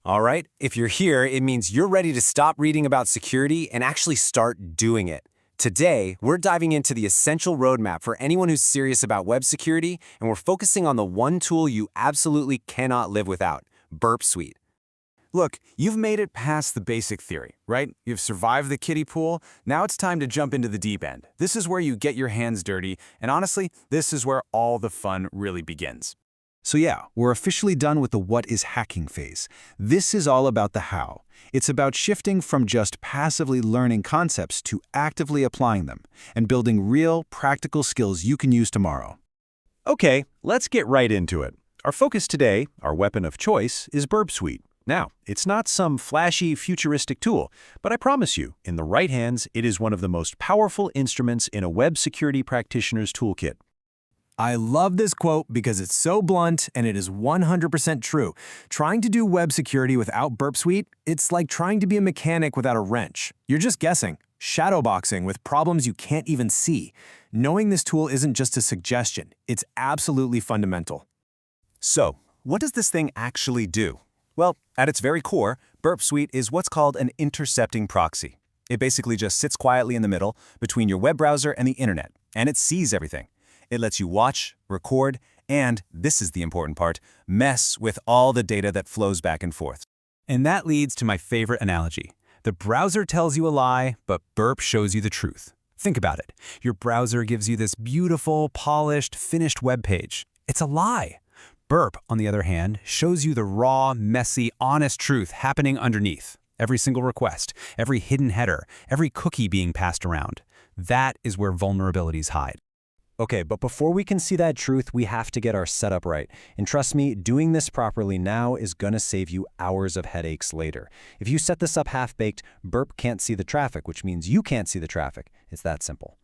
All right, if you're here, it means you're ready to stop reading about security and actually start doing it. Today, we're diving into the essential roadmap for anyone who's serious about web security, and we're focusing on the one tool you absolutely cannot live without, Burp Suite. Look, you've made it past the basic theory, right? You've survived the kiddie pool. Now it's time to jump into the deep end. This is where you get your hands dirty, and honestly, this is where all the fun really begins. So yeah, we're officially done with the what is hacking phase. This is all about the how. It's about shifting from just passively learning concepts to actively applying them and building real, practical skills you can use tomorrow. Okay, let's get right into it. Our focus today, our weapon of choice, is Burp Suite. Now, it's not some flashy, futuristic tool, but I promise you, in the right hands, it is one of the most powerful instruments in a web security practitioner's toolkit. I love this quote because it's so blunt and it is 100% true. Trying to do web security without Burp Suite, it's like trying to be a mechanic without a wrench. You're just guessing, shadowboxing with problems you can't even see. Knowing this tool isn't just a suggestion, it's absolutely fundamental. So, what does this thing actually do? Well, at its very core, Burp Suite is what's called an intercepting proxy. It basically just sits quietly in the middle between your web browser and the internet, and it sees everything. It lets you watch, record, and, this is the important part, mess with all the data that flows back and forth. And that leads to my favorite analogy. The browser tells you a lie, but Burp shows you the truth. Think about it. Your browser gives you this beautiful, polished, finished web page. It's a lie. Burp, on the other hand, shows you the raw, messy, honest truth happening underneath. Every single request, every hidden header, every cookie being passed around. That is where vulnerabilities hide. Okay, but before we can see that truth, we have to get our setup right. And trust me, doing this properly now is gonna save you hours of headaches later. If you set this up half-baked, Burp can't see the traffic, which means you can't see the traffic. It's that simple.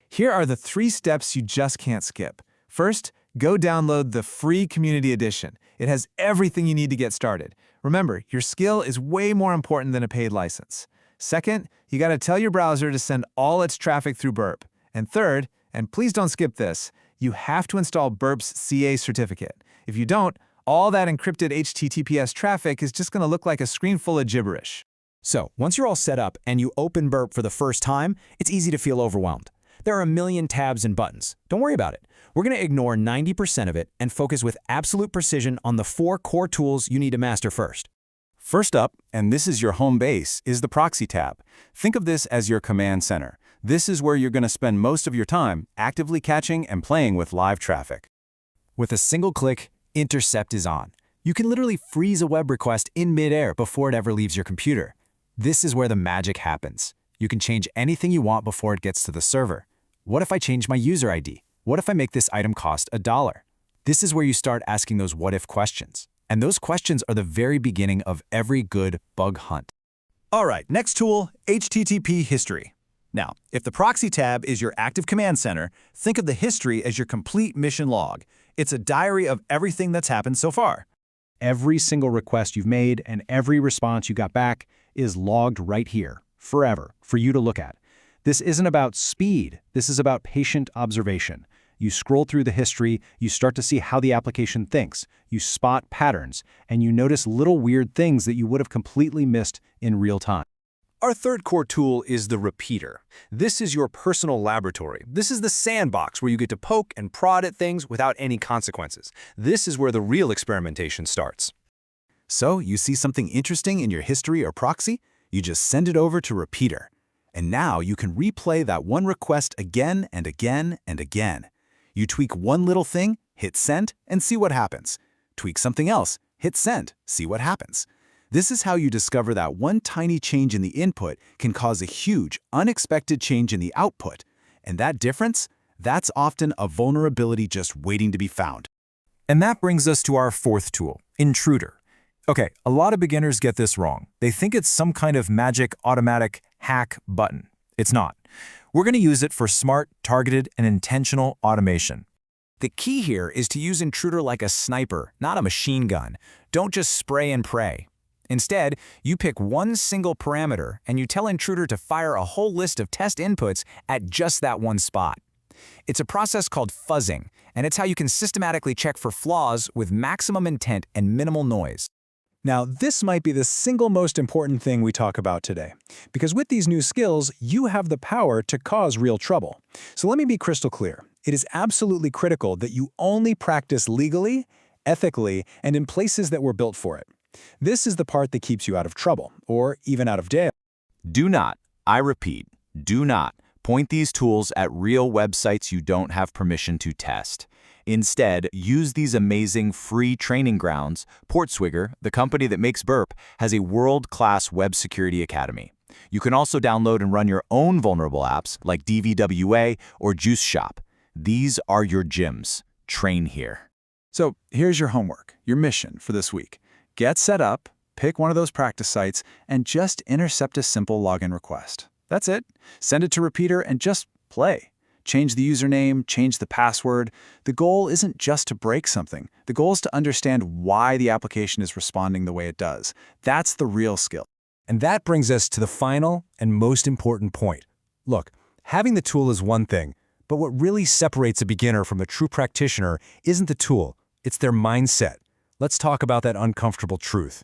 Here are the 3 steps you just can't skip. First, go download the free Community Edition. It has everything you need to get started. Remember, your skill is way more important than a paid license. Second, you gotta tell your browser to send all its traffic through Burp. And third, and please don't skip this, you have to install Burp's CA certificate. If you don't, all that encrypted HTTPS traffic is just gonna look like a screen full of gibberish. So, once you're all set up and you open Burp for the first time, it's easy to feel overwhelmed. There are a million tabs and buttons. Don't worry about it. We're going to ignore 90% of it and focus with absolute precision on the 4 core tools you need to master first. First up, and this is your home base, is the Proxy tab. Think of this as your command center. This is where you're going to spend most of your time actively catching and playing with live traffic. With a single click, Intercept is on. You can literally freeze a web request in midair before it ever leaves your computer. This is where the magic happens. You can change anything you want before it gets to the server. What if I change my user ID? What if I make this item cost $1? This is where you start asking those what-if questions. And those questions are the very beginning of every good bug hunt. All right, next tool, HTTP history. Now, if the Proxy tab is your active command center, think of the history as your complete mission log. It's a diary of everything that's happened so far. Every single request you've made and every response you got back is logged right here, forever, for you to look at. This isn't about speed. This is about patient observation. You scroll through the history, you start to see how the application thinks, you spot patterns, and you notice little weird things that you would have completely missed in real time. Our third core tool is the repeater. This is your personal laboratory. This is the sandbox where you get to poke and prod at things without any consequences. This is where the real experimentation starts. So, you see something interesting in your history or proxy? You just send it over to Repeater. And now you can replay that one request again and again and again. You tweak one little thing, hit send, and see what happens. Tweak something else, hit send, see what happens. This is how you discover that one tiny change in the input can cause a huge, unexpected change in the output. And that difference? That's often a vulnerability just waiting to be found. And that brings us to our 4th tool, Intruder. Okay, a lot of beginners get this wrong. They think it's some kind of magic, automatic hack button. It's not. We're going to use it for smart, targeted, and intentional automation. The key here is to use Intruder like a sniper, not a machine gun. Don't just spray and pray. Instead, you pick one single parameter and you tell Intruder to fire a whole list of test inputs at just that one spot. It's a process called fuzzing, and it's how you can systematically check for flaws with maximum intent and minimal noise. Now, this might be the single most important thing we talk about today, because with these new skills, you have the power to cause real trouble. So let me be crystal clear. It is absolutely critical that you only practice legally, ethically, and in places that were built for it. This is the part that keeps you out of trouble, or even out of jail. Do not, I repeat, do not point these tools at real websites you don't have permission to test. Instead, use these amazing free training grounds. Portswigger, the company that makes Burp, has a world-class web security academy. You can also download and run your own vulnerable apps like DVWA or Juice Shop. These are your gyms. Train here. So here's your homework, your mission for this week. Get set up, pick one of those practice sites, and just intercept a simple login request. That's it. Send it to Repeater and just play. Change the username, change the password. The goal isn't just to break something. The goal is to understand why the application is responding the way it does. That's the real skill. And that brings us to the final and most important point. Look, having the tool is one thing, but what really separates a beginner from a true practitioner isn't the tool, it's their mindset. Let's talk about that uncomfortable truth.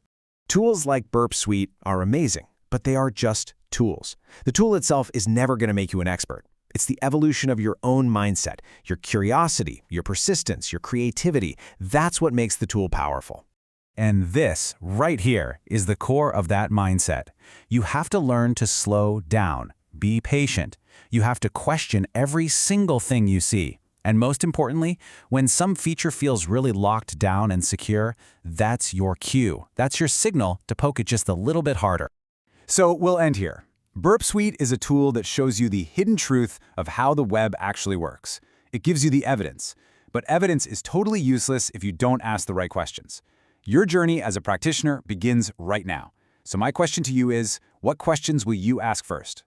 Tools like Burp Suite are amazing, but they are just tools. The tool itself is never going to make you an expert. It's the evolution of your own mindset, your curiosity, your persistence, your creativity. That's what makes the tool powerful. And this, right here, is the core of that mindset. You have to learn to slow down, be patient. You have to question every single thing you see. And most importantly, when some feature feels really locked down and secure, that's your cue. That's your signal to poke it just a little bit harder. So we'll end here. Burp Suite is a tool that shows you the hidden truth of how the web actually works. It gives you the evidence, but evidence is totally useless if you don't ask the right questions. Your journey as a practitioner begins right now. So my question to you is, what questions will you ask first?